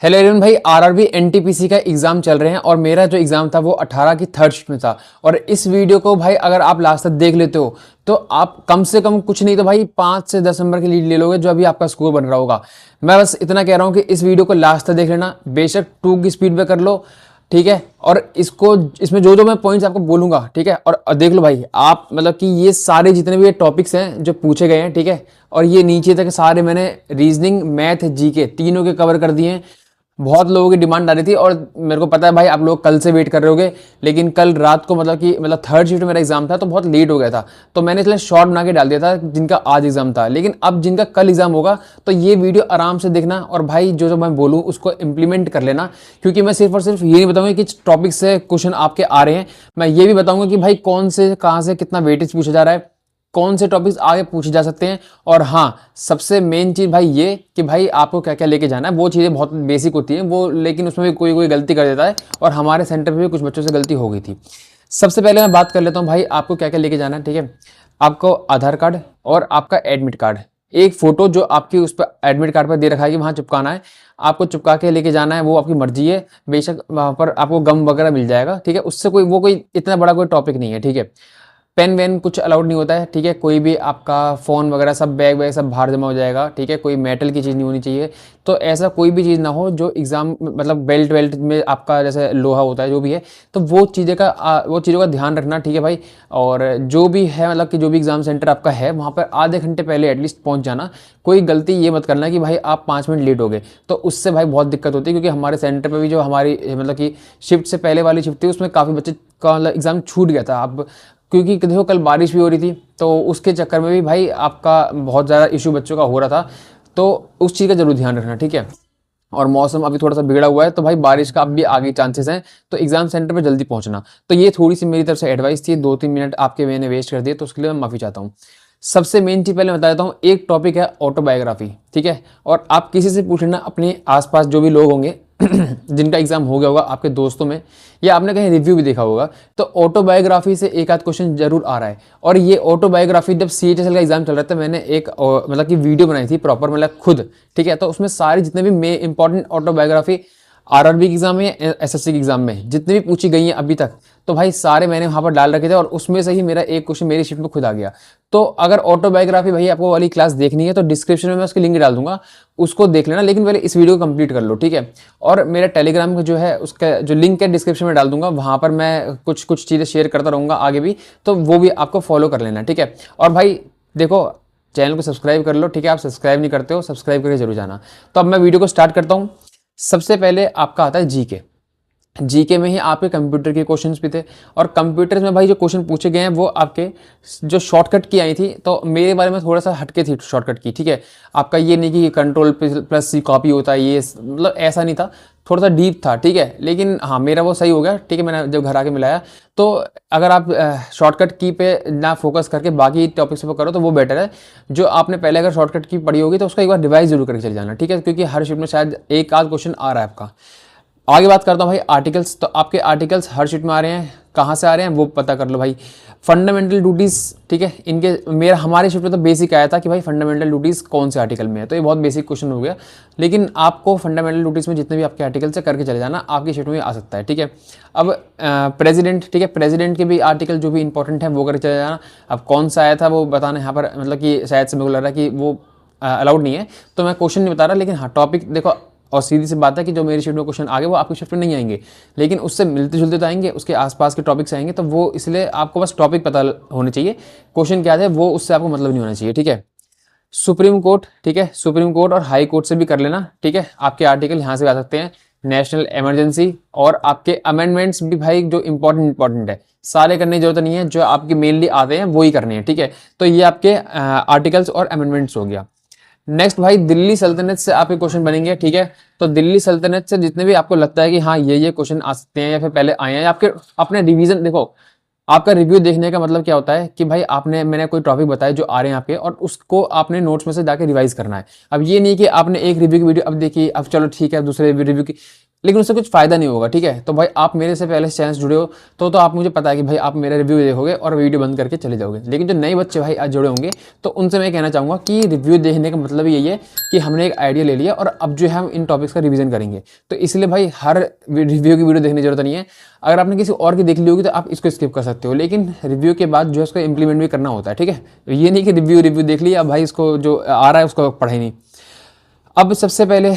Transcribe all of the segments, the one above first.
Hello everyone भाई, RRB NTPC का exam चल रहे हैं और मेरा जो एग्जाम था वो 18 की थर्ड शिफ्ट में था। और इस वीडियो को भाई अगर आप लास्ट तक देख लेते हो तो आप कम से कम कुछ नहीं तो भाई 5 से 10 नंबर की लीड ले लोगे, जो अभी आपका स्कोर बन रहा होगा। मैं बस इतना कह रहा हूँ कि इस वीडियो को लास्ट तक देख लेना, बेशक 2 की स्पीड में कर लो, ठीक है। और इसको इसमें जो जो मैं पॉइंट्स आपको बोलूंगा, ठीक है। और देख लो भाई, आप मतलब कि ये सारे जितने भी टॉपिक्स हैं जो पूछे गए हैं, ठीक है। और ये नीचे तक सारे मैंने रीजनिंग, मैथ, जीके तीनों के कवर कर दिए हैं। बहुत लोगों की डिमांड आ रही थी और मेरे को पता है भाई आप लोग कल से वेट कर रहे होगे, लेकिन कल रात को मतलब थर्ड शिफ्ट में मेरा एग्जाम था तो बहुत लेट हो गया था, तो मैंने इसलिए शॉर्ट बना के डाल दिया था जिनका आज एग्जाम था। लेकिन अब जिनका कल एग्जाम होगा तो ये वीडियो आराम से देखना और भाई जो जो मैं बोलूँ उसको इंप्लीमेंट कर लेना, क्योंकि मैं सिर्फ और सिर्फ ये नहीं बताऊंगा कि टॉपिक से क्वेश्चन आपके आ रहे हैं, मैं ये भी बताऊंगा कि भाई कौन से कहाँ से कितना वेटेज पूछा जा रहा है, कौन से टॉपिक्स आगे पूछे जा सकते हैं। और हाँ, सबसे मेन चीज भाई ये कि भाई आपको क्या क्या लेके जाना है। वो चीज़ें बहुत बेसिक होती हैं वो, लेकिन उसमें भी कोई कोई गलती कर देता है और हमारे सेंटर पे भी कुछ बच्चों से गलती हो गई थी। सबसे पहले मैं बात कर लेता हूँ भाई आपको क्या क्या लेके जाना है, ठीक है। आपको आधार कार्ड और आपका एडमिट कार्ड, एक फोटो जो आपकी उस पर एडमिट कार्ड पर दे रखा है कि वहाँ चिपकाना है, आपको चिपका के लेके जाना है। वो आपकी मर्जी है, बेशक वहाँ पर आपको गम वगैरह मिल जाएगा, ठीक है। उससे कोई इतना बड़ा कोई टॉपिक नहीं है, ठीक है। पेन वेन कुछ अलाउड नहीं होता है, ठीक है। कोई भी आपका फ़ोन वगैरह सब बैग वैग सब बाहर जमा हो जाएगा, ठीक है। कोई मेटल की चीज़ नहीं होनी चाहिए। तो ऐसा कोई भी चीज़ ना हो जो एग्ज़ाम मतलब बेल्ट वेल्ट में आपका जैसे लोहा होता है जो भी है, तो वो चीज़ों का ध्यान रखना, ठीक है भाई। और जो भी है मतलब कि जो भी एग्ज़ाम सेंटर आपका है वहाँ पर आधे घंटे पहले एटलीस्ट पहुँच जाना। कोई गलती ये मत करना कि भाई आप 5 मिनट लेट हो गए, तो उससे भाई बहुत दिक्कत होती है। क्योंकि हमारे सेंटर पर भी जो हमारी मतलब कि शिफ्ट से पहले वाली शिफ्ट थी उसमें काफ़ी बच्चे का मतलब एग्ज़ाम छूट गया था। अब क्योंकि देखो कल बारिश भी हो रही थी तो उसके चक्कर में भी भाई आपका बहुत ज़्यादा इशू बच्चों का हो रहा था, तो उस चीज़ का जरूर ध्यान रखना, ठीक है। और मौसम अभी थोड़ा सा बिगड़ा हुआ है तो भाई बारिश का अब भी आगे चांसेस हैं, तो एग्जाम सेंटर पे जल्दी पहुंचना। तो ये थोड़ी सी मेरी तरफ से एडवाइस थी, 2-3 मिनट आपके मैंने वेस्ट कर दिए तो उसके लिए मैं माफ़ी चाहता हूँ। सबसे मेन चीज़ पहले बता देता हूँ, एक टॉपिक है ऑटोबायोग्राफी, ठीक है। और आप किसी से पूछ लेना अपने आसपास जो भी लोग होंगे जिनका एग्जाम हो गया होगा आपके दोस्तों में, या आपने कहीं रिव्यू भी देखा होगा, तो ऑटोबायोग्राफी से एक आध क्वेश्चन जरूर आ रहा है। और ये ऑटोबायोग्राफी जब सीएचएसएल का एग्जाम चल रहा था मैंने एक मतलब कि वीडियो बनाई थी प्रॉपर, मतलब खुद, ठीक है। तो उसमें सारी जितने भी इंपॉर्टेंट ऑटोबायोग्राफी आरआरबी के एग्जाम में या एसएससी के एग्जाम में जितनी भी पूछी गई हैं अभी तक, तो भाई सारे मैंने वहां पर डाल रखे थे और उसमें से ही मेरा एक क्वेश्चन मेरी शिफ्ट में खुद आ गया। तो अगर ऑटोबायोग्राफी भाई आपको वाली क्लास देखनी है तो डिस्क्रिप्शन में मैं उसकी लिंक डाल दूंगा, उसको देख लेना। लेकिन पहले इस वीडियो को कंप्लीट कर लो, ठीक है। और मेरा टेलीग्राम का जो है उसका जो लिंक है डिस्क्रिप्शन में डाल दूंगा, वहां पर मैं कुछ कुछ चीज़ें शेयर करता रहूंगा आगे भी, तो वो भी आपको फॉलो कर लेना, ठीक है। और भाई देखो, चैनल को सब्सक्राइब कर लो, ठीक है। आप सब्सक्राइब नहीं करते हो, सब्सक्राइब करके जरूर जाना। तो अब मैं वीडियो को स्टार्ट करता हूँ। सबसे पहले आपका आता है जीके। जीके में ही आपके कंप्यूटर के क्वेश्चंस भी थे, और कंप्यूटर में भाई जो क्वेश्चन पूछे गए हैं वो आपके जो शॉर्टकट की आई थी, तो मेरे बारे में थोड़ा सा हटके थी शॉर्टकट की, ठीक है। आपका ये नहीं कि कंट्रोल प्लस सी कॉपी होता है, ये मतलब ऐसा नहीं था, थोड़ा सा डीप था, ठीक है। लेकिन हाँ मेरा वो सही हो गया, ठीक है। मैंने जब घर आके मिलाया, तो अगर आप शॉर्टकट की पे ना फोकस करके बाकी टॉपिक्स पे करो तो वो बेटर है। जो आपने पहले अगर शॉर्टकट की पढ़ी होगी तो उसको एक बार रिवाइज जरूर करके चले जाना, ठीक है। क्योंकि हर शिफ्ट में शायद एक आध क्वेश्चन आ रहा है आपका। आगे बात करता हूँ भाई आर्टिकल्स। तो आपके आर्टिकल्स हर शीट में आ रहे हैं, कहाँ से आ रहे हैं वो पता कर लो भाई। फंडामेंटल ड्यूटीज, ठीक है। इनके हमारे शिफ्ट में तो बेसिक आया था कि भाई फंडामेंटल ड्यूटीज कौन से आर्टिकल में है, तो ये बहुत बेसिक क्वेश्चन हो गया। लेकिन आपको फंडामेंटल ड्यूटीज में जितने भी आपके आर्टिकल से करके चले जाना, आपकी शिफ्ट में आ सकता है, ठीक है। अब प्रेसिडेंट, ठीक है, प्रेसिडेंट के भी आर्टिकल जो भी इंपॉर्टेंट है वो करके चले जाना। अब कौन सा आया था वो बताना यहाँ पर, मतलब कि शायद से मेरे को लग रहा है कि वो अलाउड नहीं है, तो मैं क्वेश्चन नहीं बता रहा। लेकिन हाँ टॉपिक देखो, और सीधी सी बात है कि जो मेरी शिफ्ट में क्वेश्चन आ गए वो आपकी शिफ्ट में नहीं आएंगे, लेकिन उससे मिलते जुलते तो आएंगे, उसके आसपास के टॉपिक्स आएंगे। तो वो इसलिए आपको बस टॉपिक पता होने चाहिए, क्वेश्चन क्या है वो उससे आपको मतलब नहीं होना चाहिए, ठीक है। सुप्रीम कोर्ट, ठीक है, सुप्रीम कोर्ट और हाई कोर्ट से भी कर लेना, ठीक है। आपके आर्टिकल यहाँ से आ सकते हैं। नेशनल इमरजेंसी और आपके अमेंडमेंट्स भी भाई जो इंपॉर्टेंट है, सारे करने की जरूरत नहीं है, जो आपके मेनली आते हैं वही करने हैं, ठीक है। तो ये आपके आर्टिकल्स और अमेंडमेंट्स हो गया। नेक्स्ट भाई दिल्ली सल्तनत से आपके क्वेश्चन बनेंगे, ठीक है। तो दिल्ली सल्तनत से जितने भी आपको लगता है कि हाँ ये क्वेश्चन आ सकते हैं या फिर पहले आए हैं, आपके अपने रिवीजन देखो, आपका रिव्यू देखने का मतलब क्या होता है कि भाई मैंने कोई टॉपिक बताया जो आ रहे हैं आपके, और उसको आपने नोट्स में से जाके रिवाइज करना है। अब ये नहीं कि आपने एक रिव्यू की वीडियो अब देखी, अब चलो ठीक है दूसरे रिव्यू की, लेकिन उससे कुछ फायदा नहीं होगा, ठीक है। तो भाई आप मेरे से पहले चैनल से जुड़े हो तो आप मुझे पता है कि भाई आप मेरा रिव्यू देखोगे और वीडियो बंद करके चले जाओगे। लेकिन जो नए बच्चे भाई आज जुड़े होंगे तो उनसे मैं कहना चाहूँगा कि रिव्यू देखने का मतलब यही है कि हमने एक आइडिया ले लिया और अब जो है हम इन टॉपिक्स का रिवीजन करेंगे। तो इसलिए भाई हर रिव्यू की वीडियो देखने की जरूरत नहीं है। अगर आपने किसी और की देख ली होगी तो आप इसको स्किप कर सकते हो, लेकिन रिव्यू के बाद जो है उसको इंप्लीमेंट भी करना होता है, ठीक है। ये नहीं कि रिव्यू देख लिया, अब भाई इसको जो आ रहा है उसको पढ़ा ही नहीं। अब सबसे पहले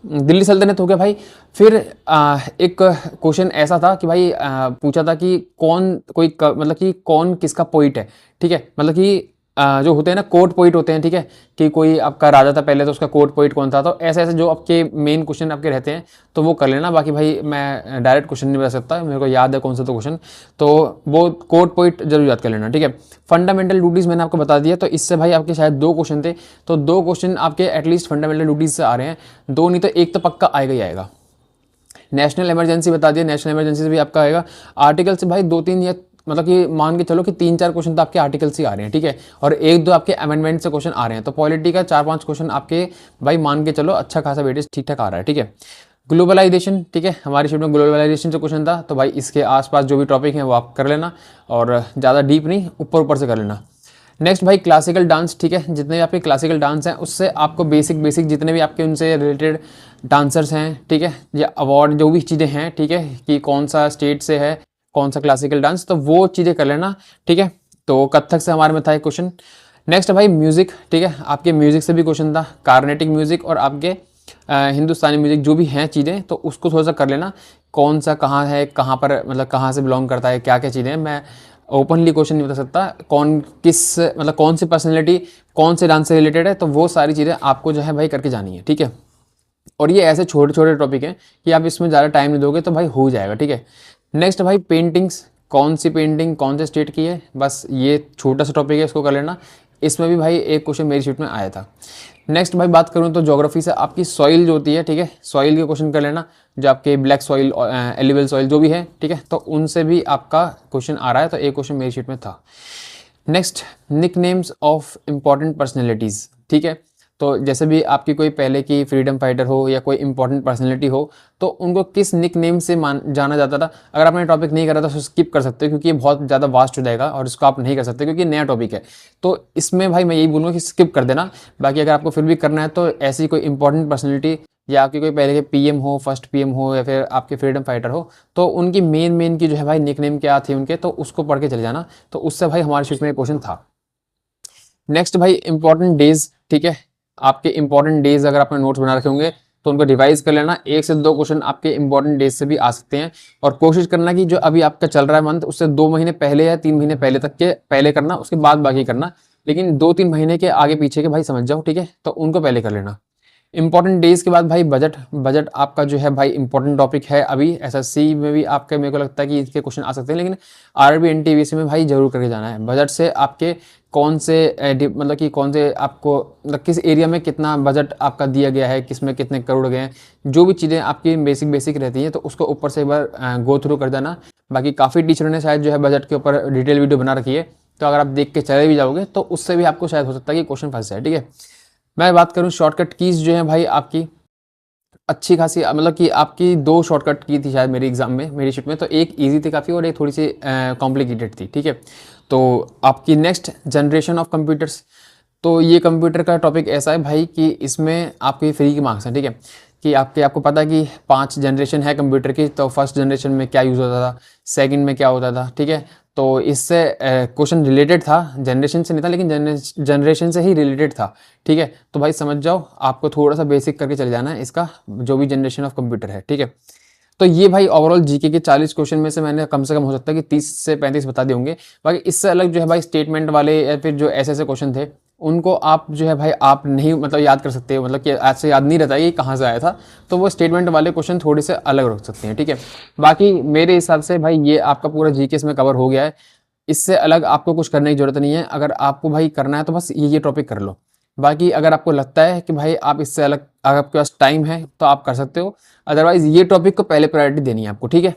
दिल्ली सल्तनत हो गया भाई। फिर एक क्वेश्चन ऐसा था कि भाई पूछा था कि मतलब कि कौन किसका पोइट है, ठीक है। मतलब कि जो होते हैं ना कोर्ट पोइट होते हैं, ठीक है, कि कोई आपका राजा था पहले तो उसका कोर्ट पोइट कौन था। तो ऐसे ऐसे जो आपके मेन क्वेश्चन आपके रहते हैं तो वो कर लेना। बाकी भाई मैं डायरेक्ट क्वेश्चन नहीं बता सकता, मेरे को याद है कौन सा तो क्वेश्चन, तो वो कोर्ट पोइट जरूर याद कर लेना, ठीक है। फंडामेंटल ड्यूटीज मैंने आपको बता दिया, तो इससे भाई आपके शायद 2 क्वेश्चन थे, तो 2 क्वेश्चन आपके एटलीस्ट फंडामेंटल ड्यूटीज से आ रहे हैं, 2 नहीं तो 1 तो पक्का आएगा ही आएगा। नेशनल इमरजेंसी बता दिया, नेशनल इमरजेंसी से भी आपका आएगा। आर्टिकल से भाई 2-3 या मतलब कि मान के चलो कि 3-4 क्वेश्चन तो आपके आर्टिकल से आ रहे हैं, ठीक है, और 1-2 आपके अमेंडमेंट से क्वेश्चन आ रहे हैं। तो पॉलिटी का 4-5 क्वेश्चन आपके भाई मान के चलो अच्छा खासा वेटेज ठीक ठाक आ रहा है, ठीक है। ग्लोबलाइजेशन, ठीक है, हमारी शीट में ग्लोबलाइजेशन से क्वेश्चन था, तो भाई इसके आसपास जो भी टॉपिक है वो आप कर लेना और ज़्यादा डीप नहीं, ऊपर ऊपर से कर लेना। नेक्स्ट भाई क्लासिकल डांस, ठीक है, जितने भी आपके क्लासिकल डांस हैं उससे आपको बेसिक जितने भी आपके उनसे रिलेटेड डांसर्स हैं, ठीक है, या अवार्ड जो भी चीज़ें हैं, ठीक है, कि कौन सा स्टेट से है कौन सा क्लासिकल डांस, तो वो चीज़ें कर लेना, ठीक है। तो कथक से हमारे में था एक क्वेश्चन। नेक्स्ट भाई म्यूज़िक, ठीक है, आपके म्यूज़िक से भी क्वेश्चन था, कार्नेटिक म्यूज़िक और आपके हिंदुस्तानी म्यूज़िक जो भी हैं चीज़ें, तो उसको थोड़ा सा कर लेना, कौन सा कहाँ है, कहाँ पर मतलब कहाँ से बिलोंग करता है, क्या क्या चीज़ें हैं। मैं ओपनली क्वेश्चन नहीं बता सकता कौन किस मतलब कौन सी पर्सनैलिटी कौन से डांस से रिलेटेड है, तो वो सारी चीज़ें आपको जो है भाई करके जानी है, ठीक है। और ये ऐसे छोटे छोटे टॉपिक हैं कि आप इसमें ज़्यादा टाइम नहीं दोगे तो भाई हो जाएगा, ठीक है। नेक्स्ट भाई पेंटिंग्स, कौन सी पेंटिंग कौन से स्टेट की है, बस ये छोटा सा टॉपिक है, इसको कर लेना। इसमें भी भाई एक क्वेश्चन मेरी शीट में आया था। नेक्स्ट भाई बात करूँ तो ज्योग्राफी से आपकी सॉइल जो होती है, ठीक है, सॉइल के क्वेश्चन कर लेना, जो आपके ब्लैक सॉइल एलिवल सॉइल जो भी है, ठीक है, तो उनसे भी आपका क्वेश्चन आ रहा है, तो एक क्वेश्चन मेरी शीट में था। Next nicknames of important personalities, ठीक है, तो जैसे भी आपकी कोई पहले की फ्रीडम फाइटर हो या कोई इंपॉर्टेंट पर्सनैलिटी हो तो उनको किस निकनेम से जाना जाता था। अगर आपने टॉपिक नहीं करा तो स्किप कर सकते हो क्योंकि ये बहुत ज़्यादा वास्ट हो जाएगा और इसको आप नहीं कर सकते क्योंकि नया टॉपिक है। तो इसमें भाई मैं यही बोलूँगा कि स्किप कर देना। बाकी अगर आपको फिर भी करना है तो ऐसी कोई इंपॉर्टेंट पर्सनैलिटी या आपकी कोई पहले के पीएम हो, फर्स्ट पीएम हो या फिर आपके फ्रीडम फाइटर हो, तो उनकी मेन की जो है भाई निकनेम क्या थी उनके, तो उसको पढ़ के चले जाना। तो उससे भाई हमारे शीट में एक क्वेश्चन था। नेक्स्ट भाई इंपॉर्टेंट डेज, ठीक है, आपके इंपॉर्टेंट डेज अगर आपने नोट्स बना रखे होंगे तो उनको रिवाइज कर लेना। 1 से 2 क्वेश्चन आपके इंपॉर्टेंट डेज से भी आ सकते हैं और कोशिश करना कि जो अभी आपका चल रहा है मंथ उससे 2 महीने पहले या 3 महीने पहले तक के पहले करना, उसके बाद बाकी करना। लेकिन 2-3 महीने के आगे पीछे के भाई समझ जाओ, ठीक है, तो उनको पहले कर लेना। इंपॉर्टेंट डेज के बाद भाई बजट आपका जो है भाई इंपॉर्टेंट टॉपिक है। अभी एसएससी में भी आपके मेरे को लगता है कि इसके क्वेश्चन आ सकते हैं, लेकिन आरआरबी एनटीपीसी में भाई जरूर करके जाना है। बजट से आपके कौन से मतलब कि कौन से आपको मतलब किस एरिया में कितना बजट आपका दिया गया है, किस में कितने करोड़ गए हैं, जो भी चीज़ें आपकी बेसिक रहती हैं तो उसको ऊपर से एक बार गो थ्रू कर देना। बाकी काफ़ी टीचरों ने शायद जो है बजट के ऊपर डिटेल वीडियो बना रखी है, तो अगर आप देख के चले भी जाओगे तो उससे भी आपको शायद हो सकता है कि क्वेश्चन फंस जाए, ठीक है। मैं बात करूं शॉर्टकट कीज जो है भाई आपकी अच्छी खासी मतलब कि आपकी 2 शॉर्टकट की थी शायद मेरी एग्जाम में, मेरी शीट में, तो एक इजी थी काफ़ी और एक थोड़ी सी कॉम्प्लिकेटेड थी, ठीक है। तो आपकी नेक्स्ट जनरेशन ऑफ कंप्यूटर्स, तो ये कंप्यूटर का टॉपिक ऐसा है भाई कि इसमें आपके फ्री के मार्क्स हैं, ठीक है, कि आपको पता है कि 5 जनरेशन है कंप्यूटर की, तो फर्स्ट जनरेशन में क्या यूज़ होता था, सेकंड में क्या होता था, ठीक है। तो इससे क्वेश्चन रिलेटेड था, जनरेशन से नहीं था लेकिन जनरेशन से ही रिलेटेड था, ठीक है। तो भाई समझ जाओ, आपको थोड़ा सा बेसिक करके चले जाना है इसका जो भी जनरेशन ऑफ कंप्यूटर है, ठीक है। तो ये भाई ओवरऑल जीके के 40 क्वेश्चन में से मैंने कम से कम हो सकता है कि 30 से 35 बता दिए होंगे। बाकी इससे अलग जो है भाई स्टेटमेंट वाले या फिर जो ऐसे क्वेश्चन थे उनको आप जो है भाई आप नहीं मतलब याद कर सकते हो, मतलब कि ऐसे याद नहीं रहता है कि कहाँ से आया था, तो वो स्टेटमेंट वाले क्वेश्चन थोड़े से अलग रख सकते हैं, ठीक है। बाकी मेरे हिसाब से भाई ये आपका पूरा जीके इसमें कवर हो गया है। इससे अलग आपको कुछ करने की जरूरत नहीं है। अगर आपको भाई करना है तो बस ये टॉपिक कर लो। बाकी अगर आपको लगता है कि भाई आप इससे अलग अगर आपके पास टाइम है तो आप कर सकते हो, अदरवाइज ये टॉपिक को पहले प्रायोरिटी देनी है आपको, ठीक है।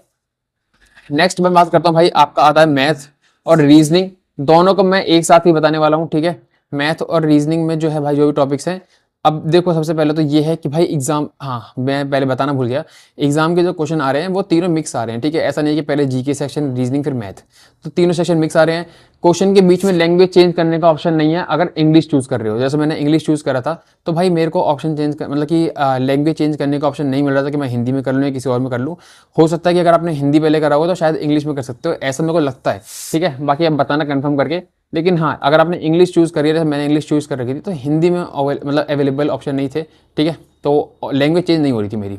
नेक्स्ट मैं बात करता हूँ भाई, आपका आता है मैथ और रीजनिंग, दोनों को मैं एक साथ ही बताने वाला हूँ, ठीक है। मैथ और रीजनिंग में जो है भाई जो भी टॉपिक्स हैं अब देखो सबसे पहले तो ये है कि भाई एग्जाम, हाँ मैं पहले बताना भूल गया, एग्जाम के जो क्वेश्चन आ रहे हैं वो तीनों मिक्स आ रहे हैं, ठीक है। ऐसा नहीं है कि पहले जीके सेक्शन, रीजनिंग, फिर मैथ, तो तीनों सेक्शन मिक्स आ रहे हैं। क्वेश्चन के बीच में लैंग्वेज चेंज करने का ऑप्शन नहीं है अगर इंग्लिश चूज कर रहे हो। जैसे मैंने इंग्लिश चूज करा था तो भाई मेरे को ऑप्शन चेंज कर, मतलब कि लैंग्वेज चेंज करने का ऑप्शन नहीं मिल रहा था कि मैं हिंदी में कर लूँ या किसी और में कर लूँ। हो सकता है कि अगर आपने हिंदी पहले करा होगा तो शायद इंग्लिश में कर सकते हो, ऐसा मेरे को लगता है, ठीक है। बाकी अब बताना कंफर्म करके। लेकिन हाँ, अगर आपने इंग्लिश चूज़ करी है, मैंने इंग्लिश चूज़ कर रखी थी, तो हिंदी में मतलब अवेलेबल ऑप्शन नहीं थे, ठीक है। तो लैंग्वेज चेंज नहीं हो रही थी मेरी।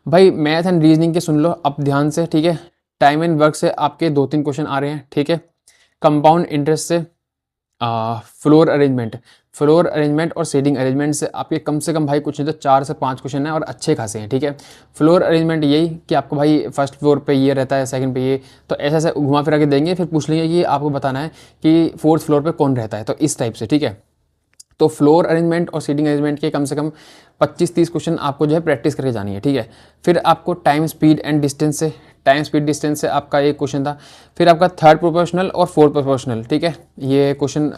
भाई मैथ एंड रीजनिंग के सुन लो अब ध्यान से, ठीक है। टाइम एंड वर्क से आपके 2-3 क्वेश्चन आ रहे हैं, ठीक है। कंपाउंड इंटरेस्ट से, फ्लोर अरेंजमेंट और सीटिंग अरेंजमेंट से आपके कम से कम भाई कुछ नहीं तो 4 से 5 क्वेश्चन हैं और अच्छे खासे हैं, ठीक है। फ्लोर अरेंजमेंट यही कि आपको भाई फर्स्ट फ्लोर पे ये रहता है, सेकंड पे ये, तो ऐसे ऐसे घुमा फिरा के देंगे, फिर पूछ लेंगे कि आपको बताना है कि फोर्थ फ्लोर पे कौन रहता है, तो इस टाइप से, ठीक है। तो फ्लोर अरेंजमेंट और सीटिंग अरेंजमेंट के कम से कम 25-30 क्वेश्चन आपको जो है प्रैक्टिस करके जानी है, ठीक है। फिर आपको टाइम स्पीड एंड डिस्टेंस से, टाइम स्पीड डिस्टेंस से आपका एक क्वेश्चन था। फिर आपका थर्ड प्रोपोर्शनल और फोर्थ प्रोपोर्शनल, ठीक है। ये क्वेश्चन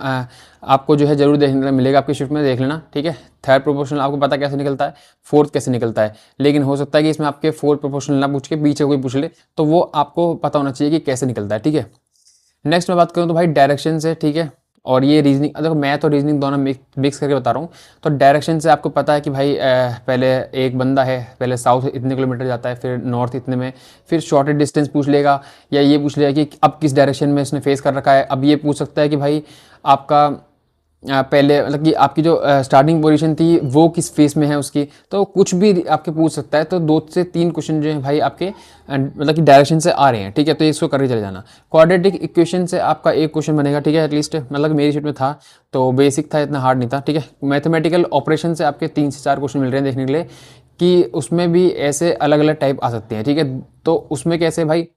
आपको जो है जरूर देखने मिलेगा आपकी शिफ्ट में, देख लेना, ठीक है। थर्ड प्रोपोर्शनल आपको पता कैसे निकलता है, फोर्थ कैसे निकलता है, लेकिन हो सकता है कि इसमें आपके फोर्थ प्रोपोर्शनल ना पूछ के पीछे कोई पूछ ले, तो वो आपको पता होना चाहिए कि कैसे निकलता है, ठीक है। नेक्स्ट मैं बात करूँ तो भाई डायरेक्शन से, ठीक है। और ये रीजनिंग, देखो मैथ और रीजनिंग दोनों मिक्स करके बता रहा हूँ। तो डायरेक्शन से आपको पता है कि भाई पहले एक बंदा है, पहले साउथ इतने किलोमीटर जाता है, फिर नॉर्थ इतने में, फिर शॉर्टेज डिस्टेंस पूछ लेगा, या ये पूछ लेगा कि अब किस डायरेक्शन में इसने फेस कर रखा है। अब ये पूछ सकता है कि भाई आपका पहले मतलब कि आपकी जो स्टार्टिंग पोजीशन थी वो किस फेस में है उसकी, तो कुछ भी आपके पूछ सकता है। तो 2 से 3 क्वेश्चन जो है भाई आपके मतलब कि डायरेक्शन से आ रहे हैं, ठीक है। तो इसको करके चले जाना। क्वाड्रेटिक इक्वेशन से आपका एक क्वेश्चन बनेगा, ठीक है, एटलीस्ट, मतलब मेरी शीट में था तो बेसिक था, इतना हार्ड नहीं था, ठीक है। मैथमेटिकल ऑपरेशन से आपके 3 से 4 क्वेश्चन मिल रहे हैं देखने के लिए कि उसमें भी ऐसे अलग अलग टाइप आ सकते हैं, ठीक है। तो उसमें कैसे भाई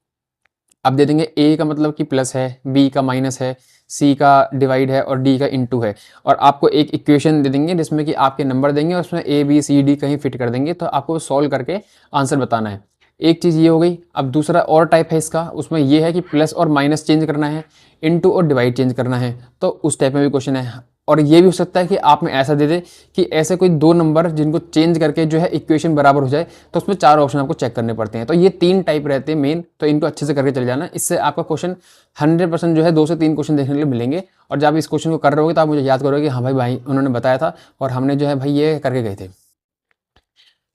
आप दे देंगे, ए का मतलब कि प्लस है, बी का माइनस है, सी का डिवाइड है और डी का इनटू है, और आपको एक इक्वेशन दे देंगे जिसमें कि आपके नंबर देंगे और उसमें ए बी सी डी कहीं फिट कर देंगे, तो आपको सॉल्व करके आंसर बताना है। एक चीज़ ये हो गई। अब दूसरा और टाइप है इसका, उसमें ये है कि प्लस और माइनस चेंज करना है, इनटू और डिवाइड चेंज करना है, तो उस टाइप में भी क्वेश्चन है। और ये भी हो सकता है कि आप में ऐसा दे दे कि ऐसे कोई 2 नंबर जिनको चेंज करके जो है इक्वेशन बराबर हो जाए, तो उसमें 4 ऑप्शन आपको चेक करने पड़ते हैं। तो ये 3 टाइप रहते हैं मेन, तो इनको अच्छे से करके चले जाना। इससे आपका क्वेश्चन 100% जो है 2 से 3 क्वेश्चन देखने के लिए मिलेंगे। और जब आप इस क्वेश्चन को कर रहे होगे तो आप मुझे याद करोगे कि हाँ भाई उन्होंने बताया था और हमने जो है भाई ये करके गए थे।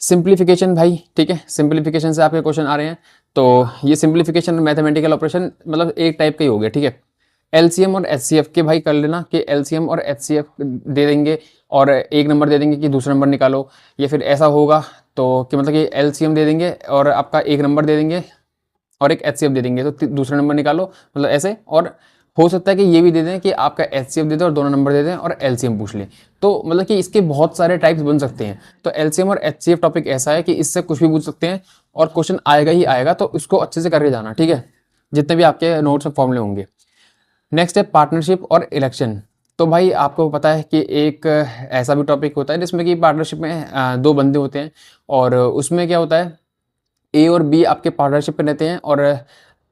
सिंप्लीफिकेशन भाई, ठीक है, सिंप्लीफिकेशन से आपके क्वेश्चन आ रहे हैं। तो ये सिंप्लीफिकेशन मैथमेटिकल ऑपरेशन मतलब एक टाइप का ही हो गया, ठीक है। एलसीएम और एचसीएफ के भाई कर लेना कि एलसीएम और एचसीएफ दे देंगे और एक नंबर दे देंगे कि दूसरा नंबर निकालो, या फिर ऐसा होगा तो कि मतलब कि एलसीएम दे देंगे और आपका एक नंबर दे देंगे और एक एचसीएफ दे देंगे, तो दूसरा नंबर निकालो, मतलब ऐसे। और हो सकता है कि ये भी दे दें कि आपका एचसीएफ दे दें और दोनों नंबर दे दें और एलसीएम पूछ लें। तो मतलब कि इसके बहुत सारे टाइप्स बन सकते हैं। तो एलसीएम और एचसीएफ टॉपिक ऐसा है कि इससे कुछ भी पूछ सकते हैं और क्वेश्चन आएगा ही आएगा, तो इसको अच्छे से करके जाना, ठीक है, जितने भी आपके नोट्स और फॉर्मूले होंगे। नेक्स्ट है पार्टनरशिप और इलेक्शन। तो भाई आपको पता है कि एक ऐसा भी टॉपिक होता है जिसमें कि पार्टनरशिप में 2 बंदे होते हैं, और उसमें क्या होता है, ए और बी आपके पार्टनरशिप में रहते हैं, और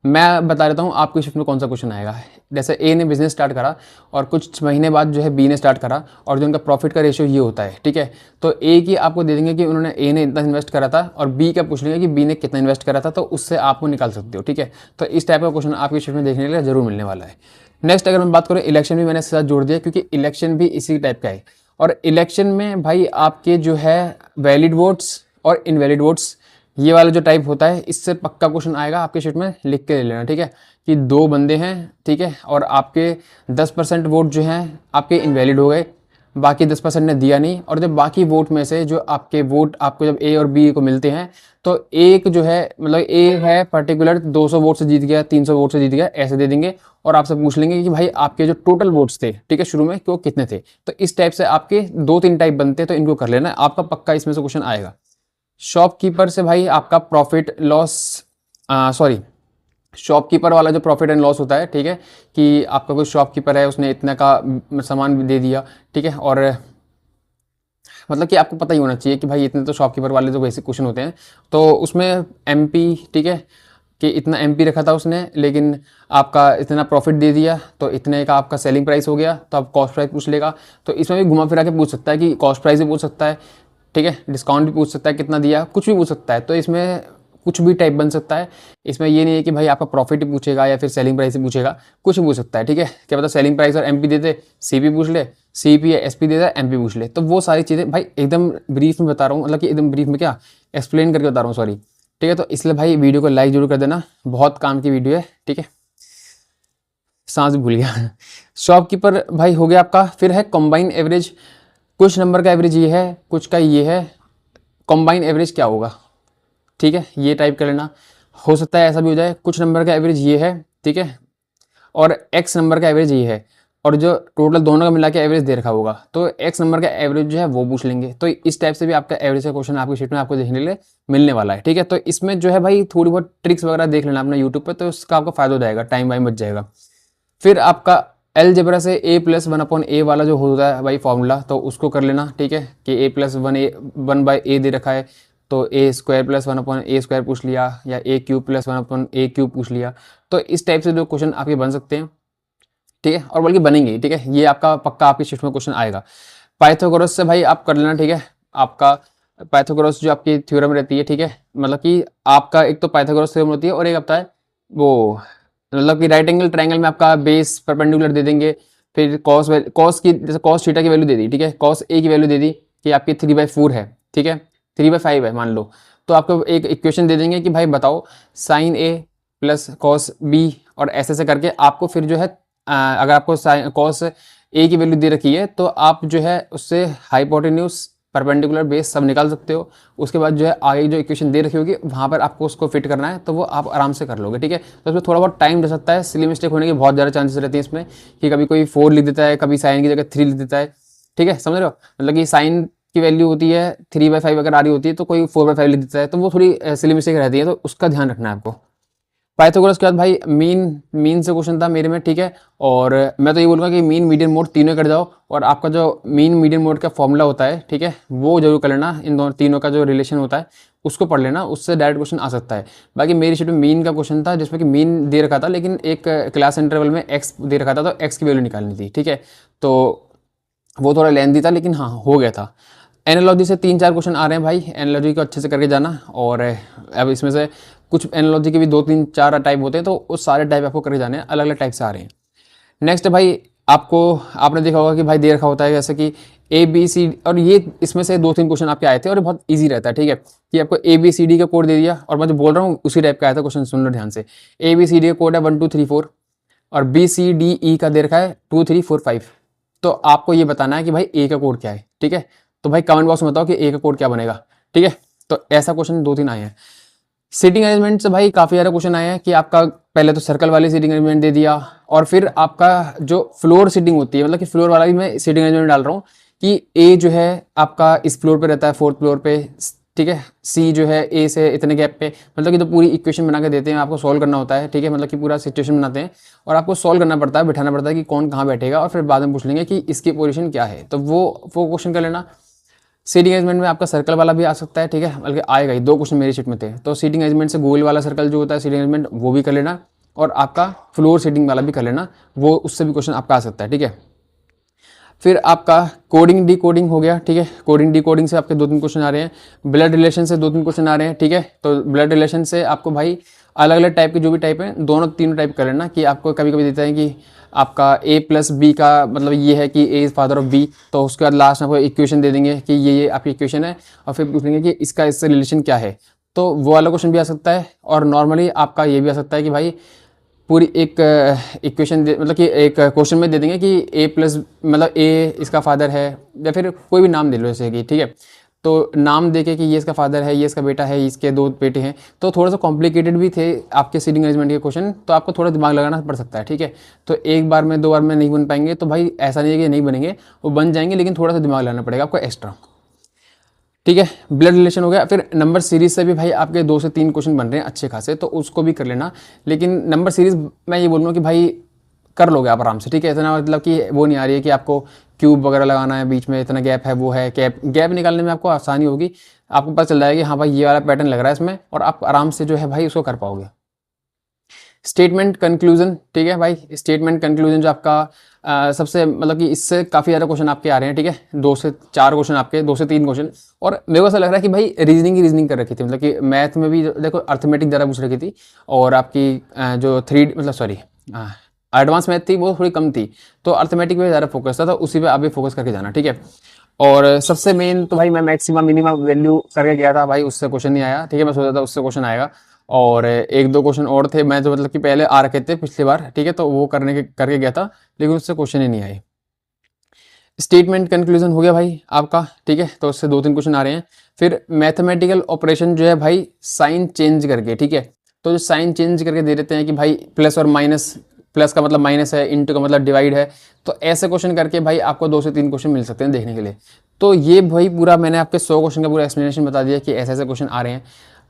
मैं बता देता हूँ आपकी शिफ्ट में कौन सा क्वेश्चन आएगा। जैसे ए ने बिजनेस स्टार्ट करा और कुछ महीने बाद जो है बी ने स्टार्ट करा, और जो उनका प्रॉफिट का रेशियो ये होता है, ठीक है। तो ए की आपको दे देंगे कि उन्होंने ए ने इतना इन्वेस्ट करा था, और बी का पूछ लेंगे कि बी ने कितना इन्वेस्ट करा था, तो उससे आपको निकाल सकते हो, ठीक है। तो इस टाइप का क्वेश्चन आपकी शिफ्ट में देखने के लिए जरूर मिलने वाला है। नेक्स्ट अगर मैं बात करूँ इलेक्शन, भी मैंने इसके साथ जोड़ दिया क्योंकि इलेक्शन भी इसी टाइप का है। और इलेक्शन में भाई आपके जो है वैलिड वोट्स और इनवैलिड वोट्स, ये वाला जो टाइप होता है, इससे पक्का क्वेश्चन आएगा आपके शीट में, लिख के ले लेना, ठीक है। कि 2 बंदे हैं, ठीक है, और आपके 10% वोट जो हैं आपके इनवैलिड हो गए, बाकी 10% ने दिया नहीं, और जब बाकी वोट में से जो आपके वोट आपको जब ए और बी को मिलते हैं, तो एक जो है मतलब ए है पर्टिकुलर 200 वोट से जीत गया, 300 वोट से जीत गया, ऐसे दे देंगे। और आपसे पूछ लेंगे कि भाई आपके जो टोटल वोट्स थे, ठीक है, शुरू में वो कितने थे। तो इस टाइप से आपके 2-3 टाइप बनते हैं, तो इनको कर लेना, आपका पक्का इसमें से क्वेश्चन आएगा। शॉपकीपर से भाई आपका प्रॉफिट लॉस, सॉरी, शॉपकीपर वाला जो प्रॉफिट एंड लॉस होता है, ठीक है, कि आपका कोई शॉपकीपर है, उसने इतना का सामान दे दिया, ठीक है, और मतलब कि आपको पता ही होना चाहिए कि भाई इतने तो शॉपकीपर वाले जो बेसिक क्वेश्चन होते हैं, तो उसमें एमपी, ठीक है, कि इतना एमपी रखा था उसने, लेकिन आपका इतना प्रॉफिट दे दिया तो इतने का आपका सेलिंग प्राइस हो गया, तो आप कॉस्ट प्राइस पूछ लेगा। तो इसमें भी घुमा फिरा के पूछ सकता है कि कॉस्ट प्राइस भी पूछ सकता है, ठीक है, डिस्काउंट भी पूछ सकता है कितना दिया, कुछ भी पूछ सकता है। तो इसमें कुछ भी टाइप बन सकता है। इसमें ये नहीं है कि भाई आपका प्रॉफिट ही पूछेगा या फिर सेलिंग प्राइस ही पूछेगा, कुछ भी पूछ सकता है, ठीक है। क्या पता सेलिंग प्राइस और एमपी दे दे, सीपी पूछ ले, सीपी या एसपी दे दे, एमपी पूछ ले। तो वो सारी चीज़ें भाई एकदम ब्रीफ में बता रहा हूँ, मतलब कि एकदम ब्रीफ में क्या एक्सप्लेन करके बता रहा हूँ, सॉरी, ठीक है। तो इसलिए भाई वीडियो को लाइक जरूर कर देना, बहुत काम की वीडियो है, ठीक है। सांस भी भूल गया। शॉपकीपर भाई हो गया आपका। फिर है कॉम्बाइन एवरेज, कुछ नंबर का एवरेज ये है, कुछ का ये है, कॉम्बाइन एवरेज क्या होगा, ठीक है, ये टाइप कर लेना। हो सकता है ऐसा भी हो जाए, कुछ नंबर का एवरेज ये है, ठीक है, और एक्स नंबर का एवरेज ये है, और जो टोटल दोनों का मिला के एवरेज दे रखा होगा, तो एक्स नंबर का एवरेज जो है वो पूछ लेंगे। तो इस टाइप से भी आपका एवरेज का क्वेश्चन आपकी शीट में आपको देखने के लिए मिलने वाला है, ठीक है। तो इसमें जो है भाई थोड़ी बहुत ट्रिक्स वगैरह देख लेना अपना यूट्यूब पर, तो उसका आपको फायदा हो जाएगा, टाइम वाइम बच जाएगा। फिर आपका एलजेब्रा से ए प्लस वन अपॉन ए वाला जो होता है भाई फॉर्मूला, तो उसको कर लेना, ठीक है, कि A plus one, A one by A दे रखा है, तो A square plus one upon A square पूछ लिया, या A cube plus one upon A cube पूछ लिया। तो इस टाइप से जो क्वेश्चन आपके बन सकते हैं, ठीक है, और बल्कि बनेंगे, ठीक है, ये आपका पक्का आपकी शिफ्ट में क्वेश्चन आएगा। पाइथागोरस से भाई आप कर लेना, ठीक है। आपका पाइथागोरस जो आपकी थ्योरम रहती है, ठीक है, मतलब कि आपका एक तो पाइथागोरस थ्योरम होती है, और एक आता है वो, मतलब कि राइट एंगल ट्रायंगल में आपका बेस परपेंडिकुलर दे देंगे। फिर कॉस की, जैसे कॉस थीटा की वैल्यू दे दी, ठीक है, कॉस ए की वैल्यू दे दी कि आपकी 3/4 है, ठीक है, 3/5 है मान लो। तो आपको एक इक्वेशन दे देंगे कि भाई बताओ साइन ए प्लस कॉस बी, और ऐसे करके आपको फिर जो है अगर आपको कॉस ए की वैल्यू दे रखी है, तो आप जो है उससे हाइपोटेन्यूज, परपेंडिकुलर, बेस सब निकाल सकते हो। उसके बाद जो है आगे जो इक्वेशन दे रखी होगी वहाँ पर आपको उसको फिट करना है, तो वो आप आराम से कर लोगे, ठीक है। तो इसमें थोड़ा बहुत टाइम लग सकता है, सिली मिस्टेक होने के बहुत ज़्यादा चांसेस रहते हैं इसमें, कि कभी कोई 4 लिख देता है, कभी साइन की जगह 3 लिख देता है, ठीक है, समझ रहे हो। मतलब कि साइन की वैल्यू होती है 3/5 अगर आ रही होती है, तो कोई 4/5 लिख देता है, तो वो थोड़ी सिली मिस्टेक रहती है, तो उसका ध्यान रखना है आपको। पाइथागोरस के बाद भाई मीन से क्वेश्चन था मेरे में, ठीक है। और मैं तो ये बोलूँगा कि मीन मीडियन मोड तीनों कर जाओ, और आपका जो मीन मीडियन मोड का फॉर्मूला होता है, ठीक है, वो जरूर कर लेना। इन दोनों तीनों का जो रिलेशन होता है उसको पढ़ लेना, उससे डायरेक्ट क्वेश्चन आ सकता है। बाकी मेरी शीट में मीन का क्वेश्चन था, जिसमें कि मीन दे रखा था, लेकिन एक क्लास इंटरवल में एक्स दे रखा था, तो एक्स की वैल्यू निकालनी थी, ठीक है। तो वो थोड़ा लेंथी था, लेकिन हाँ हो गया था। एनालॉजी से 3-4 क्वेश्चन आ रहे हैं भाई, एनालॉजी को अच्छे से करके जाना। और अब इसमें से कुछ एनालॉजी के भी 2-3-4 टाइप होते हैं, तो उस सारे टाइप आपको करके जाने हैं, अलग अलग टाइप से आ रहे हैं। नेक्स्ट भाई आपको, आपने देखा होगा कि भाई दे रखा होता है जैसे कि ए बी सी, और ये इसमें से 2-3 क्वेश्चन आपके आए थे, और ये बहुत ईजी रहता है, ठीक है, कि आपको ए बी सी डी का कोड दे दिया, और मैं जो बोल रहा हूँ उसी टाइप का आया था क्वेश्चन, सुन लो ध्यान से। ए बी सी डी का कोड है 1 2 3 4, और बी सी डी ई का दे रखा है 2 3 4 5। तो आपको ये बताना है कि भाई ए का कोड क्या है, ठीक है। तो भाई कमेंट बॉक्स में बताओ कि ए का कोड क्या बनेगा, ठीक है। तो ऐसा क्वेश्चन 2-3 आए हैं। सीटिंग अरेंजमेंट से भाई काफ़ी सारे क्वेश्चन आए हैं, कि आपका पहले तो सर्कल वाली सीटिंग अरेंजमेंट दे दिया, और फिर आपका जो फ्लोर सीटिंग होती है, मतलब कि फ्लोर वाला भी मैं सीटिंग अरेंजमेंट डाल रहा हूँ, कि ए जो है आपका इस फ्लोर पे रहता है, 4th फ्लोर पे, ठीक है, सी जो है ए से इतने गैप पे, मतलब कि तो पूरी इक्वेशन बना के देते हैं, आपको सॉल्व करना होता है, ठीक है, मतलब कि पूरा सिचुएशन बनाते हैं, और आपको सॉल्व करना पड़ता है, बिठाना पड़ता है कि कौन कहाँ बैठेगा, और फिर बाद में पूछ लेंगे कि इसकी पोजीशन क्या है, तो वो क्वेश्चन कर लेना। सीटिंग अरेंजमेंट में आपका सर्कल वाला भी आ सकता है, ठीक है, बल्कि आएगा ही, 2 क्वेश्चन मेरी शीट में थे। तो सीटिंग अरेंजमेंट से गोल वाला सर्कल जो होता है सीटिंग अरेंजमेंट, वो भी कर लेना, और आपका फ्लोर सीटिंग वाला भी कर लेना, वो उससे भी क्वेश्चन आपका आ सकता है, ठीक है। फिर आपका कोडिंग डी कोडिंग हो गया, ठीक है, कोडिंग डी कोडिंग से आपके 2-3 क्वेश्चन आ रहे हैं। ब्लड रिलेशन से 2-3 क्वेश्चन आ रहे हैं, ठीक है। तो ब्लड रिलेशन से आपको भाई अलग अलग टाइप के जो भी टाइप हैं, दोनों तीनों टाइप कर लेना, कि आपको कभी कभी देता है कि आपका ए प्लस बी का मतलब ये है कि ए इज फादर ऑफ बी, तो उसके बाद लास्ट में आपको इक्वेशन दे देंगे कि ये आपकी इक्वेशन है, और फिर पूछेंगे कि इसका इससे रिलेशन क्या है, तो वो वाला क्वेश्चन भी आ सकता है। और नॉर्मली आपका ये भी आ सकता है कि भाई पूरी एक इक्वेशन मतलब कि एक क्वेश्चन में दे देंगे कि ए प्लस मतलब ए इसका फादर है, या फिर कोई भी नाम दे लो जैसे कि, ठीक है, तो नाम देके कि ये इसका फादर है, ये इसका बेटा है, इसके 2 बेटे हैं। तो थोड़ा सा कॉम्प्लिकेटेड भी थे आपके सीटिंग अरेंजमेंट के क्वेश्चन, तो आपको थोड़ा दिमाग लगाना पड़ सकता है, ठीक है। तो एक बार में 2 बार में नहीं बन पाएंगे, तो भाई ऐसा नहीं है कि नहीं बनेंगे, वो बन जाएंगे, लेकिन थोड़ा सा दिमाग लगाना पड़ेगा आपको एक्स्ट्रा, ठीक है। ब्लड रिलेशन हो गया। फिर नंबर सीरीज से भी भाई आपके 2 से 3 क्वेश्चन बन रहे हैं अच्छे खासे, तो उसको भी कर लेना। लेकिन नंबर सीरीज मैं ये बोलूँगा कि भाई कर लोगे आप आराम से, ठीक है, इतना मतलब कि वो नहीं आ रही है कि आपको क्यूब वगैरह लगाना है, बीच में इतना गैप है, वो है, गैप निकालने में आपको आसानी होगी, आपको पता चल जाएगा कि हाँ भाई ये वाला पैटर्न लग रहा है इसमें, और आप आराम से जो है भाई उसको कर पाओगे, स्टेटमेंट कंक्लूजन, ठीक है भाई, स्टेटमेंट कंक्लूजन जो आपका सबसे मतलब कि इससे काफ़ी ज़्यादा क्वेश्चन आपके आ रहे हैं, ठीक है, 2 से 4 क्वेश्चन आपके, 2 से 3 क्वेश्चन। और मेरे को ऐसा लग रहा है कि भाई रीजनिंग कर रखी थी, मतलब कि मैथ में भी देखो अर्थमेटिक ज़्यादा पूछ रखी थी, और आपकी जो मतलब सॉरी एडवांस मैथ थी वो थोड़ी कम थी, तो अर्थमेटिक पे ज़्यादा फोकस था, तो उसी पे आप भी फोकस करके जाना, ठीक है। और सबसे मेन तो भाई मैं मैक्सिमम मिनिमम वैल्यू करके गया था भाई, उससे क्वेश्चन नहीं आया, ठीक है, मैं सोचा था उससे क्वेश्चन आएगा। और 1-2 क्वेश्चन और थे मैं जो मतलब कि पहले आ रखे थे पिछली बार, ठीक है, तो वो करके गया था, लेकिन उससे क्वेश्चन ही नहीं आए। स्टेटमेंट कंक्लूजन हो गया भाई आपका, ठीक है, तो उससे 2-3 क्वेश्चन आ रहे हैं। फिर मैथमेटिकल ऑपरेशन जो है भाई साइन चेंज करके, ठीक है, तो जो साइन चेंज करके दे देते हैं कि भाई प्लस और माइनस, प्लस का मतलब माइनस है, इंटू का मतलब डिवाइड है, तो ऐसे क्वेश्चन करके भाई आपको 2 से 3 क्वेश्चन मिल सकते हैं देखने के लिए। तो ये भाई पूरा मैंने आपके 100 क्वेश्चन का पूरा एक्सप्लेनेशन बता दिया कि ऐसे ऐसे क्वेश्चन आ रहे हैं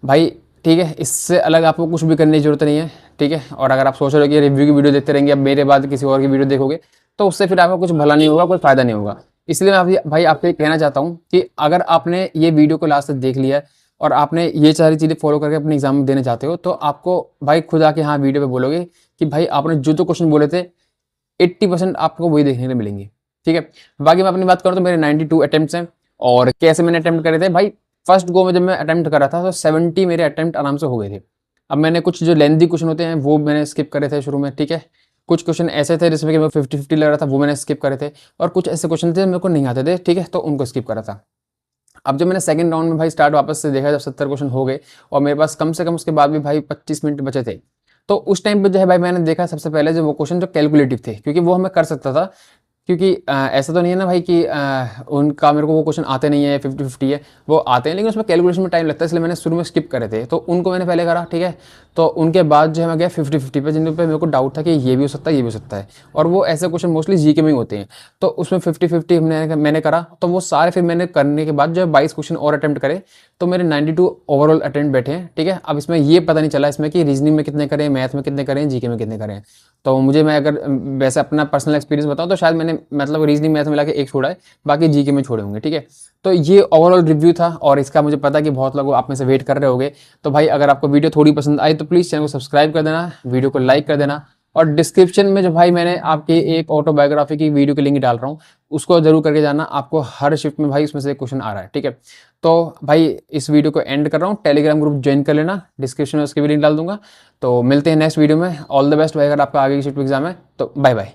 भाई, ठीक है, इससे अलग आपको कुछ भी करने की जरूरत नहीं है, ठीक है। और अगर आप सोच रहे हो कि रिव्यू की वीडियो देखते रहेंगे, अब मेरे बाद किसी और की वीडियो देखोगे, तो उससे फिर आपका कुछ भला नहीं होगा, कोई फायदा नहीं होगा। इसलिए मैं भाई आपको ये कहना चाहता हूँ कि अगर आपने ये वीडियो को लास्ट तक देख लिया है और आपने ये सारी चीज़ें फॉलो करके अपने एग्जाम देने चाहते हो, तो आपको भाई खुद आके हाँ वीडियो पे बोलोगे कि भाई आपने जो क्वेश्चन बोले थे 80% आपको वही देखने को मिलेंगे, ठीक है। बाकी मैं अपनी बात करूँ तो मेरे 92 अटेम्प्ट हैं, और कैसे मैंने अटेम्प्ट करे थे भाई, फर्स्ट गो में जब मैं अटेम्प्ट करा था तो 70 मेरे अटेम्प्ट आराम से हो गए थे। अब मैंने कुछ जो लेंथी क्वेश्चन होते हैं वो मैंने स्किप करे थे शुरू में, ठीक है, कुछ क्वेश्चन ऐसे थे जिसमें कि मेरे को 50-50 लग रहा था, वो मैंने स्किप करे थे, और कुछ ऐसे क्वेश्चन थे मेरे को नहीं आते थे, ठीक है, तो उनको स्किप करा था। अब जब मैंने सेकंड राउंड में भाई स्टार्ट वापस से देखा, जब 70 क्वेश्चन हो गए और मेरे पास कम से कम उसके बाद भी भाई 25 मिनट बचे थे, तो उस टाइम पे जो है भाई मैंने देखा सबसे पहले जो वो क्वेश्चन जो कैलकुलेटिव थे, क्योंकि वो हमें कर सकता था, क्योंकि ऐसा तो नहीं है ना भाई कि उनका मेरे को वो क्वेश्चन आते नहीं है, 50-50 है, वो आते हैं, लेकिन उसमें कैलकुलेशन में टाइम लगता है, इसलिए मैंने शुरू में स्किप करे थे, तो उनको मैंने पहले करा, ठीक है। तो उनके बाद जो है मैं गया 50-50 पे, जिन पे मेरे को डाउट था कि ये भी हो सकता है, ये भी हो सकता है, और वो ऐसे क्वेश्चन मोस्टली जीके में ही होते हैं, तो उसमें 50-50 मैंने करा, तो वो सारे फिर मैंने करने के बाद जो है 22 क्वेश्चन और अटैम्प्ट करे, तो मेरे 92 ओवरऑल अटेम्प्ट बैठे हैं, ठीक है। अब इसमें ये पता नहीं चला इसमें कि रीजनिंग में कितने करें, मैथ में कितने करें, जीके में कितने करें। तो मुझे, मैं अगर वैसे अपना पर्सनल एक्सपीरियंस बताऊं तो शायद मैंने मतलब रीजनिंग मैथ मिला के 1 छोड़ा है, बाकी जीके में छोड़े होंगे, ठीक है। तो ये ओवरऑल रिव्यू था, और इसका मुझे पता है कि बहुत लोग आप में से वेट कर रहे होंगे। तो भाई अगर आपको वीडियो थोड़ी पसंद आई तो प्लीज़ चैनल को सब्सक्राइब कर देना, वीडियो को लाइक कर देना, और डिस्क्रिप्शन में जो भाई मैंने आपके एक ऑटोबायोग्राफी की वीडियो की लिंक डाल रहा हूँ, उसको जरूर करके जाना, आपको हर शिफ्ट में भाई उसमें से एक क्वेश्चन आ रहा है, ठीक है। तो भाई इस वीडियो को एंड कर रहा हूँ, टेलीग्राम ग्रुप ज्वाइन कर लेना, डिस्क्रिप्शन में उसकी भी लिंक डाल दूंगा। तो मिलते हैं नेक्स्ट वीडियो में, ऑल द बेस्ट भाई, अगर आपका आगे की शिफ्ट एग्जाम है तो बाय बाय।